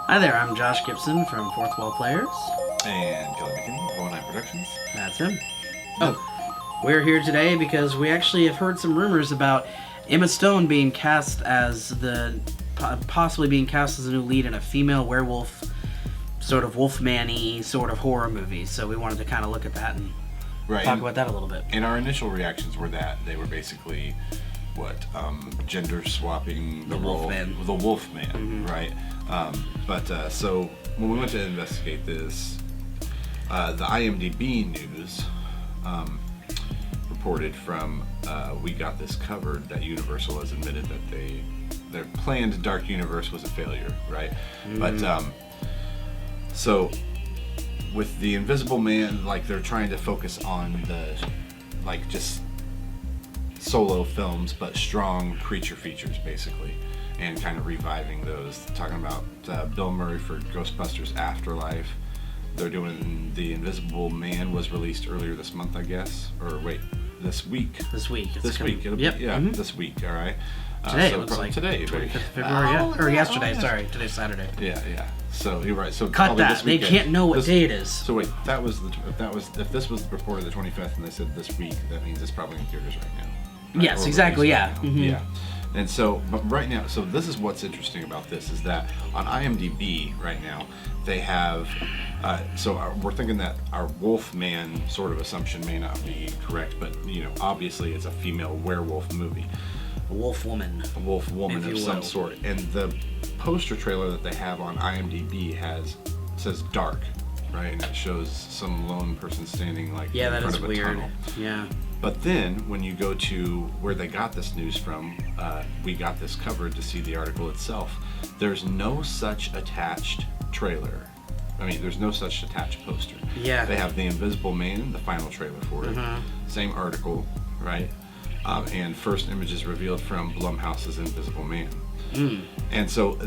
Hi there, I'm Josh Gibson from Fourth Wall Players. And Kelly McKinney, Hohenheim Productions. That's him. Oh, we're here today because we actually have heard some rumors about Emma Stone being cast as possibly being cast as a new lead in a female werewolf, sort of Wolfman-y sort of horror movie. So we wanted to kind of look at that and talk about that a little bit. And our initial reactions were that they were basically gender swapping The Wolfman. The Wolfman, right? So when we went to investigate this, the IMDb news reported from We Got This Covered that Universal has admitted that their planned Dark Universe was a failure, right? But so with the Invisible Man, they're trying to focus on the just solo films, but strong creature features, basically, and kind of reviving those. Talking about Bill Murray for Ghostbusters Afterlife. They're doing The Invisible Man was released earlier this month, I guess, or wait, this week. This week. This week. It'll be, this week. All right. Today it looks like. Today. 25th of February. Or yesterday. Sorry, today's Saturday. Yeah. So you're right. So cut that. They can't know what day it is. So wait, if this was reported the 25th and they said this week, that means it's probably in theaters right now. Right? Yes, exactly. Yeah. Mm-hmm. Yeah. And so, but right now, so this is what's interesting about this is that on IMDb right now they have. We're thinking that our Wolfman sort of assumption may not be correct, but obviously it's a female werewolf movie. A wolf woman of some sort. And the poster trailer that they have on IMDb says dark, right? And it shows some lone person standing in front of a tunnel. Yeah. But then when you go to where they got this news from, We Got This Covered to see the article itself, there's no such attached trailer. There's no such attached poster. Yeah. They have The Invisible Man, the final trailer for it. Same article, right? And first images revealed from Blumhouse's Invisible Man. And so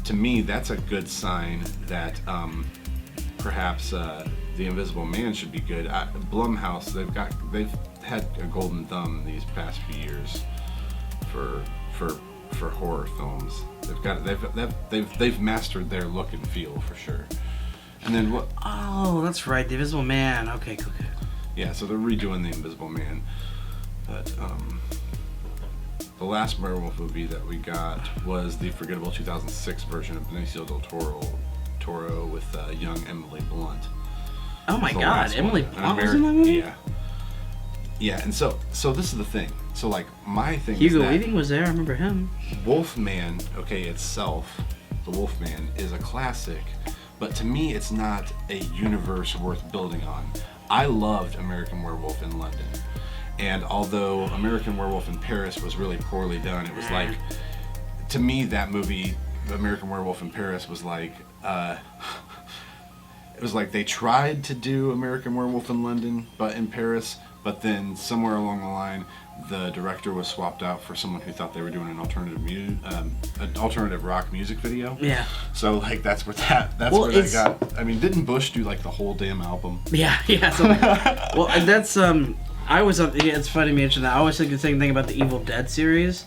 to me, that's a good sign that perhaps The Invisible Man should be good. Blumhouse, they've had a golden thumb these past few years for horror films. They've mastered their look and feel for sure. And then what? Oh, that's right, The Invisible Man. Okay. Yeah, so they're redoing The Invisible Man. But the last werewolf movie that we got was the forgettable 2006 version of Benicio del Toro with young Emily Blunt. Oh my God, Emily Blunt was in that movie? Yeah, and so this is the thing. So my thing Hugo is that Weaving was there, I remember him. Wolfman, itself, the Wolfman is a classic, but to me it's not a universe worth building on. I loved American Werewolf in London. And although American Werewolf in Paris was really poorly done, it was to me that movie, American Werewolf in Paris, was it was like they tried to do American Werewolf in London, but in Paris, but then somewhere along the line, the director was swapped out for someone who thought they were doing an alternative rock music video. Yeah. So that's where that got. Didn't Bush do the whole damn album? Yeah. Well, that's it's funny you mention that. I always think the same thing about the Evil Dead series.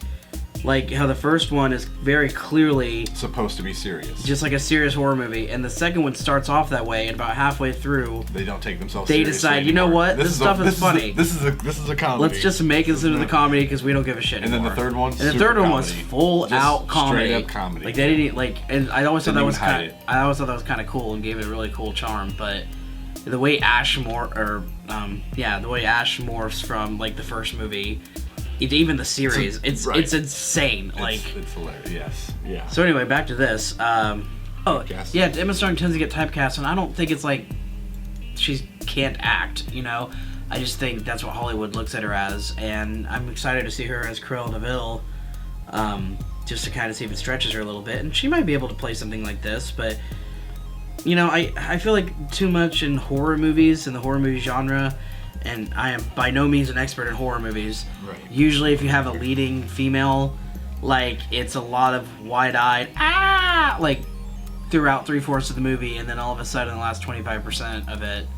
How the first one is very clearly supposed to be serious, just like a serious horror movie, and the second one starts off that way, and about halfway through they don't take themselves they seriously decide, anymore. You know what, this stuff is funny. This is a comedy. Let's just make this into the comedy because we don't give a shit anymore. And then the third one, was full out comedy. Straight up comedy. They didn't and I always thought that was kind of cool and gave it a really cool charm, but the way Ash morphs from the first movie. Even the series, it's insane. It's hilarious. Yes. Yeah. So anyway, back to this. Emma Stone tends to get typecast, and I don't think it's she can't act. I just think that's what Hollywood looks at her as, and I'm excited to see her as Cruella de Vil, just to kind of see if it stretches her a little bit, and she might be able to play something like this. But I feel too much in horror movies and the horror movie genre. And I am by no means an expert in horror movies. Right. Usually if you have a leading female, it's a lot of wide-eyed, throughout 3/4 of the movie, and then all of a sudden the last 25% of it,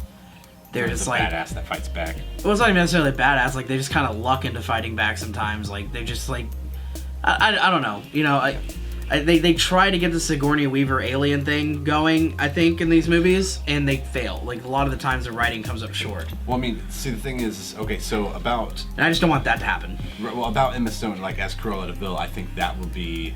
they're just badass that fights back. Well, it's not even necessarily badass, they just kind of luck into fighting back sometimes. They just, I don't know. They try to get the Sigourney Weaver alien thing going, I think, in these movies, and they fail. Like, a lot of the times the writing comes up short. Well, I mean, see, the thing is, okay, so about... And I just don't want that to happen. Well, about Emma Stone, like, as Cruella de Vil, I think that would be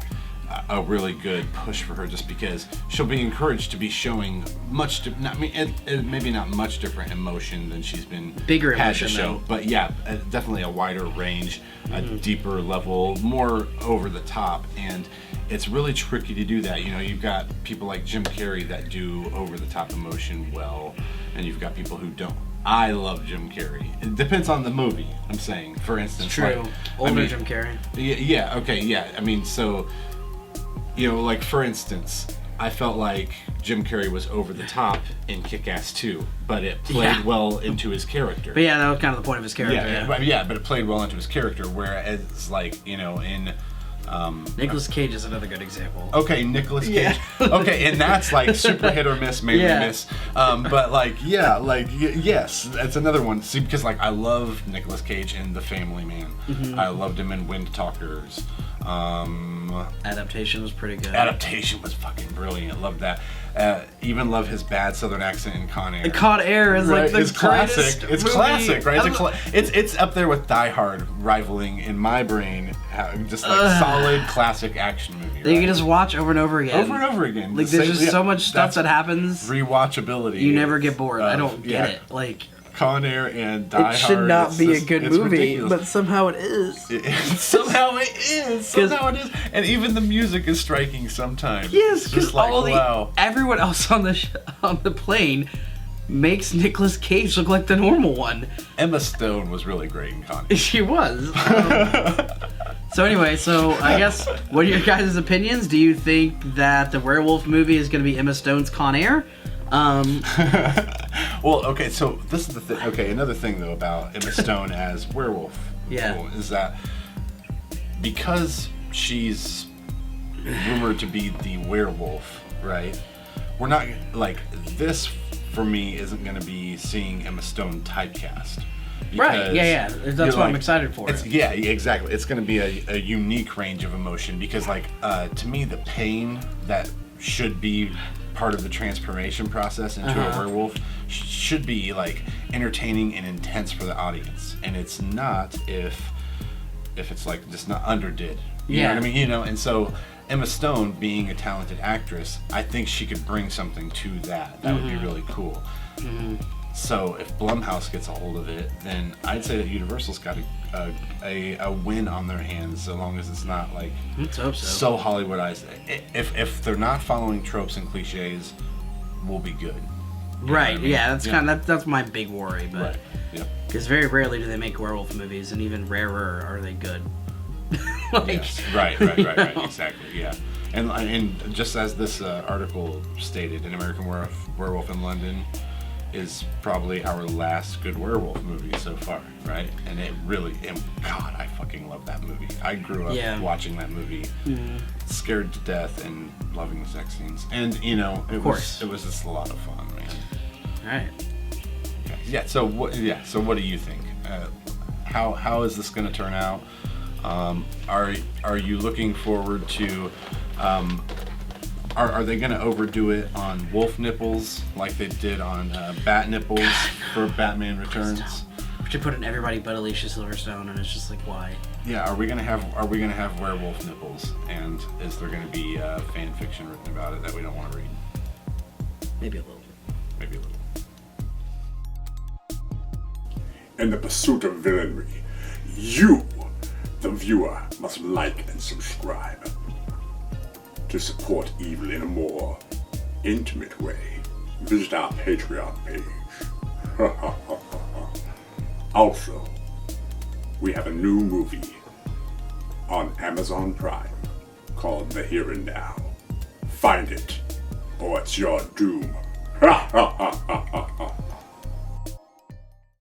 a really good push for her, just because she'll be encouraged to be showing much, maybe not much different emotion than she's been bigger had emotion, to show, though. but yeah, definitely a wider range, a deeper level, more over the top, and it's really tricky to do that. You know, you've got people like Jim Carrey that do over the top emotion well, and you've got people who don't. I love Jim Carrey. It depends on the movie, I'm saying. For instance, true. Like, Older Jim Carrey. Yeah, okay, yeah. I mean, so, you know, like, for instance, I felt like Jim Carrey was over the top in Kick-Ass 2, but it played well into his character. But yeah, that was kind of the point of his character. But it played well into his character, whereas, like, you know, in... Nicolas Cage is another good example. Okay, Nicolas Cage. Yeah. Okay, and that's like super hit or miss, mainly miss. But like, yes, that's another one. See, because like I love Nicolas Cage in The Family Man. Mm-hmm. I loved him in Wind Talkers. Adaptation was pretty good. Adaptation was fucking brilliant. Loved that. Even love his bad Southern accent in Con Air. Con Air is like the classic. It's movie. Classic, right? It's up there with Die Hard, rivaling in my brain, just like solid classic action movie. That you can just watch over and over again. Over and over again. Like there's just so much stuff that happens. Rewatchability. You never get bored. I don't get it. Like. Con Air and Die Hard. It should not be a good movie, ridiculous. but somehow it is. Somehow it is. And even the music is striking sometimes. Yes, because like, everyone else on the plane makes Nicolas Cage look like the normal one. Emma Stone was really great in Con Air. She was. So anyway, I guess, what are your guys' opinions? Do you think that the werewolf movie is going to be Emma Stone's Con Air? Well, okay, so this is the thing. Okay, another thing though about Emma Stone as werewolf is that because she's rumored to be the werewolf, right? We're not like this for me isn't going to be seeing Emma Stone typecast. Right, yeah. That's what I'm excited for. Yeah, exactly. It's going to be a unique range of emotion because, like, to me, the pain that should be part of the transformation process into a werewolf should be like entertaining and intense for the audience, and it's not if it's like just not underdid. You know what I mean? You know, and so Emma Stone being a talented actress, I think she could bring something to that. That would be really cool. Mm-hmm. So if Blumhouse gets a hold of it, then I'd say that Universal's got a win on their hands, so long as it's not like so Hollywoodized. If they're not following tropes and cliches, we'll be good. Right? I mean? Yeah, that's kind of that's my big worry. But because very rarely do they make werewolf movies, and even rarer are they good. Right. Exactly. Yeah. And just as this article stated, An American Werewolf in London is probably our last good werewolf movie so far, right? And God, I fucking love that movie. I grew up watching that movie, scared to death and loving the sex scenes. And you know, it was just a lot of fun, man. All right. Okay. Yeah. So what do you think? How is this going to turn out? Are you looking forward to? Are they going to overdo it on wolf nipples like they did on bat nipples for Batman Returns? We should put in everybody but Alicia Silverstone, and it's just like, why? Yeah, are we gonna have werewolf nipples? And is there gonna be fan fiction written about it that we don't want to read? Maybe a little. In the pursuit of villainy, you, the viewer, must like and subscribe. To support evil in a more intimate way, visit our Patreon page. Also, we have a new movie on Amazon Prime called The Here and Now. Find it, or it's your doom.